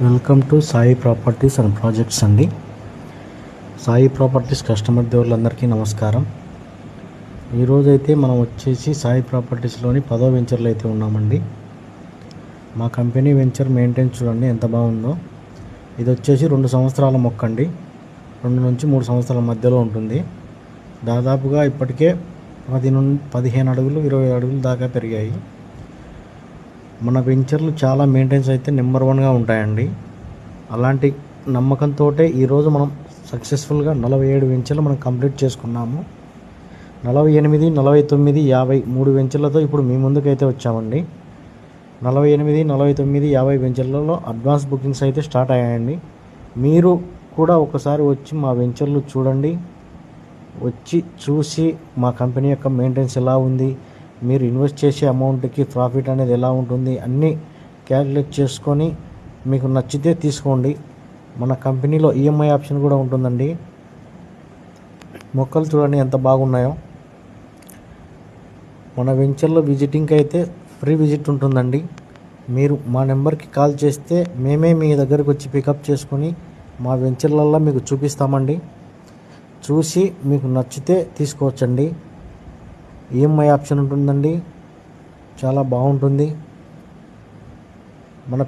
Welcome to Sai properties and projects అండి. Sai properties customer దేవుళ్ళందరికీ నమస్కారం. ఈరోజైతే మనం వచ్చేసి సాయి ప్రాపర్టీస్లోని 10వ వెంచర్లో అయితే ఉన్నామండి. మా కంపెనీ వెంచర్ మెయింటెనెన్స్ చూడండి ఎంత బాగుందో. ఇది వచ్చేసి 2 సంవత్సరాల మొక్క అండి. 2 నుంచి 3 సంవత్సరాల మధ్యలో ఉంటుంది. దాదాపుగా ఇప్పటికే 15 అడుగులు 20 అడుగులు దాకా పెరిగాయి. మన వెంచర్లు చాలా మెయింటెనెన్స్ అయితే నెంబర్ 1గా ఉంటాయండి. అలాంటి నమ్మకంతో ఈరోజు మనం సక్సెస్ఫుల్గా 47 వెంచర్లు మనం కంప్లీట్ చేసుకున్నాము. 48, 49, 50 3 వెంచర్లతో ఇప్పుడు మీ ముందుకైతే వచ్చామండి. 48, 49, 50 వెంచర్లలో అడ్వాన్స్ బుకింగ్స్ అయితే స్టార్ట్ అయ్యాయండి. మీరు కూడా ఒకసారి వచ్చి మా వెంచర్లు చూడండి. వచ్చి చూసి మా కంపెనీ యొక్క మెయింటెనెన్స్ ఎలా ఉంది, మీరు ఇన్వెస్ట్ చేసే అమౌంట్కి ప్రాఫిట్ అనేది ఎలా ఉంటుంది అన్నీ క్యాలిక్యులేట్ చేసుకొని మీకు నచ్చితే తీసుకోండి. మన కంపెనీలో ఈఎంఐ ఆప్షన్ కూడా ఉంటుందండి. మొక్కలు చూడండి ఎంత బాగున్నాయో. మన వెంచర్లో విజిటింగ్కి అయితే ఫ్రీ విజిట్ ఉంటుందండి. మీరు మా నెంబర్కి కాల్ చేస్తే మేమే మీ దగ్గరకు వచ్చి పికప్ చేసుకొని మా వెంచర్లలో మీకు చూపిస్తామండి. చూసి మీకు నచ్చితే తీసుకోవచ్చండి. ఈఎంఐ ఆప్షన్ ఉంటుందండి. చాలా బాగుంటుంది. మన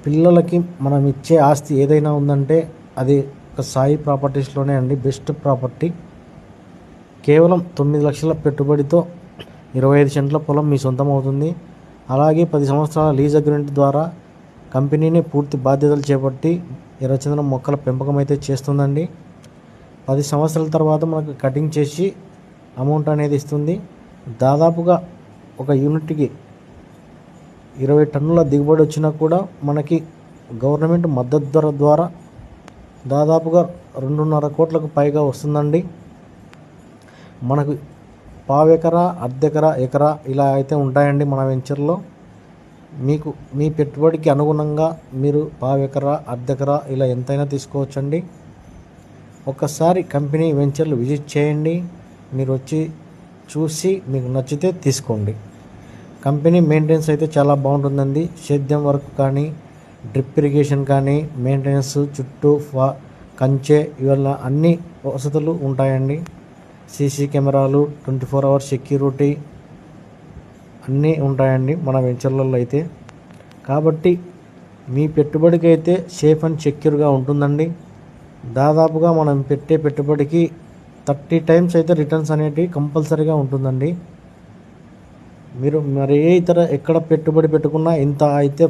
పిల్లలకి మనం ఇచ్చే ఆస్తి ఏదైనా ఉందంటే అది ఒక సాయి ప్రాపర్టీస్లోనే అండి. Best property. కేవలం 9 లక్షల పెట్టుబడితో 25 సెంట్ల పొలం మీ సొంతం అవుతుంది. అలాగే 10 సంవత్సరాల లీజ్ అగ్రిమెంట్ ద్వారా కంపెనీని పూర్తి బాధ్యతలు చేపట్టి ఎర్రచందనం మొక్కల పెంపకం అయితే చేస్తుందండి. 10 సంవత్సరాల తర్వాత మనకు కటింగ్ చేసి అమౌంట్ అనేది ఇస్తుంది. దాదాపుగా ఒక యూనిట్కి 20 టన్నుల దిగుబడి వచ్చినా కూడా మనకి గవర్నమెంట్ మద్దతు ధర ద్వారా దాదాపుగా 2.5 కోట్లకు పైగా వస్తుందండి. మనకు పావు ఎకరా, అర్ధెకరా, ఎకరా ఇలా అయితే ఉంటాయండి మన వెంచర్లో. మీకు మీ పెట్టుబడికి అనుగుణంగా మీరు పావు ఎకరా, అర్ధెకరా ఇలా ఎంతైనా తీసుకోవచ్చండి. ఒక్కసారి కంపెనీ వెంచర్లు విజిట్ చేయండి. మీరు వచ్చి చూసి మీకు నచ్చితే తీసుకోండి. కంపెనీ మెయింటెనెన్స్ అయితే చాలా బాగుంటుందండి. సేద్యం వర్క్ కానీ, డ్రిప్ ఇరిగేషన్ కానీ, మెయింటెనెన్స్ చుట్టూ కంచె ఇవల్ల అన్ని వసతులు ఉంటాయండి. సీసీ కెమెరాలు, 24 hours సెక్యూరిటీ అన్నీ ఉంటాయండి మన వెంచర్లలో అయితే. కాబట్టి మీ పెట్టుబడికి అయితే సేఫ్ అండ్ సెక్యూర్గా ఉంటుందండి. దాదాపుగా మనం పెట్టే పెట్టుబడికి 30 times అయితే రిటర్న్స్ అనేటివి కంపల్సరీగా ఉంటుందండి. మీరు మరే ఇతర ఎక్కడ పెట్టుబడి పెట్టుకున్నా ఇంత అయితే